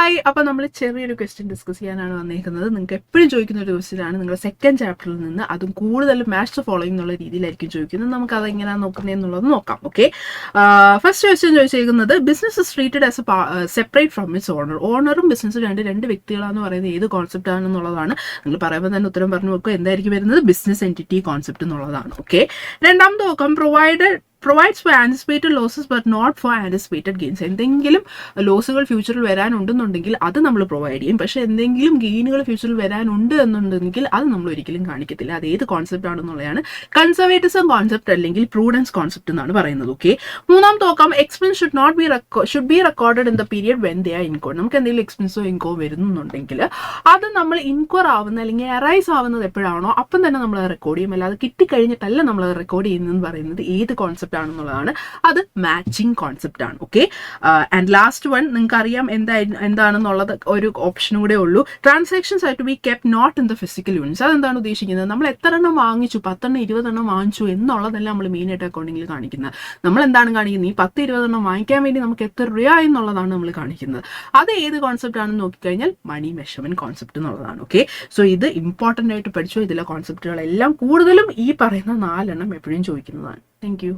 Hi, അപ്പോൾ നമ്മൾ ചെറിയൊരു ക്വസ്റ്റ്യൻ ഡിസ്കസ് ചെയ്യാനാണ് വന്നിരിക്കുന്നത്. നിങ്ങൾക്ക് എപ്പോഴും ചോദിക്കുന്ന ഒരു ക്വസ്റ്റ്യൻ ആണ്. നിങ്ങളുടെ സെക്കൻഡ് ചാപ്റ്ററിൽ നിന്ന് അതും കൂടുതൽ മാച്ച് ദ ഫോളോയിങ് എന്നുള്ള രീതിയിലായിരിക്കും ചോദിക്കുന്നത്. നമുക്ക് അത് എങ്ങനെയാണ് നോക്കുന്നത് എന്നുള്ളത് നോക്കാം. ഓക്കെ, ഫസ്റ്റ് ക്വസ്റ്റ്യൻ ചോദിച്ചിരിക്കുന്നത് business is treated as a separate from its owner. ഓണറും ബിസിനസ്സും രണ്ട് വ്യക്തികളാണെന്ന് പറയുന്നത് ഏത് കോൺസെപ്റ്റ് ആണെന്നുള്ളതാണ്. നിങ്ങൾ പറയുമ്പോൾ തന്നെ ഉത്തരം പറഞ്ഞു നോക്കുക. എന്തായിരിക്കും വരുന്നത്? ബിസിനസ് എൻറ്റിറ്റി കോൺസെപ്റ്റ് എന്നുള്ളതാണ്. ഓക്കെ, രണ്ടാമത് നോക്കാം. provides for anticipated losses but not for anticipated gains. എന്തെങ്കിലും ലോസുകൾ ഫ്യൂച്ചറിൽ വരാനുണ്ടെന്നുണ്ടെങ്കിൽ അത് നമ്മൾ പ്രൊവൈഡ് ചെയ്യും. പക്ഷേ എന്തെങ്കിലും ഗെയിനുകൾ ഫ്യൂച്ചറിൽ വരാനുണ്ട് എന്നുണ്ടെങ്കിൽ അത് നമ്മൾ ഒരിക്കലും കാണിക്കത്തില്ല. അത് ഏത് കോൺസെപ്റ്റ് ആണെന്നുള്ളതാണ് കൺസർവേറ്റിസം കോൺസെപ്റ്റ് അല്ലെങ്കിൽ പ്രൂഡൻസ് കോൺസെപ്റ്റ് എന്നാണ് പറയുന്നത്. ഓക്കെ, മൂന്നാമത്തെ നോക്കാം. Expense should be recorded in the period when they are incur. നമുക്ക് എന്തെങ്കിലും എക്സ്പെൻസോ ഇൻകോ വരുന്നുണ്ടെങ്കിൽ അത് നമ്മൾ ഇൻക്വയർ ആവുന്ന അല്ലെങ്കിൽ അറൈസ് ആവുന്നത് എപ്പോഴാണോ അപ്പം തന്നെ നമ്മൾ റെക്കോർഡ് ചെയ്യും. അല്ലാതെ കിട്ടിക്കഴിഞ്ഞിട്ടല്ല നമ്മൾ റെക്കോർഡ് ചെയ്യുന്നതെന്ന് പറയുന്നത് ഏത് കോൺസെപ്റ്റ് ആണെന്നുള്ളതാണ്. അത് മാച്ചിങ് കോൺസെപ്റ്റ് ആണ്. ഓക്കെ, ആൻഡ് ലാസ്റ്റ് വൺ നിങ്ങൾക്ക് അറിയാം എന്താണെന്നുള്ളത്. ഒരു ഓപ്ഷൻ കൂടെ ഉള്ളൂ. ട്രാൻസാക്ഷൻസ് ആയിട്ട് be kept not in the physical units. അതെന്താണ് ഉദ്ദേശിക്കുന്നത്? നമ്മൾ എത്ര എണ്ണം വാങ്ങിച്ചു, 10 എണ്ണം 20 എണ്ണം വാങ്ങിച്ചു എന്നുള്ളതല്ല നമ്മൾ മെയിനായിട്ട് അക്കൗണ്ടിങ്ങിൽ കാണിക്കുന്നത്. നമ്മൾ എന്താണ് കാണിക്കുന്നത്? ഈ 10-20 എണ്ണം വാങ്ങിക്കാൻ വേണ്ടി നമുക്ക് എത്ര രൂപ എന്നുള്ളതാണ് നമ്മൾ കാണിക്കുന്നത്. അത് ഏത് കോൺസെപ്റ്റ് ആണെന്ന് നോക്കിക്കഴിഞ്ഞാൽ മണി മെഷർമെന്റ് കോൺസെപ്റ്റ് എന്നുള്ളതാണ്. ഓക്കെ, സോ ഇത് ഇമ്പോർട്ടൻ്റ് ആയിട്ട് പഠിച്ചു. ഇതിലെ കോൺസെപ്റ്റുകളെല്ലാം കൂടുതലും ഈ പറയുന്ന 4 എണ്ണം എപ്പോഴും ചോദിക്കുന്നതാണ്. Thank you.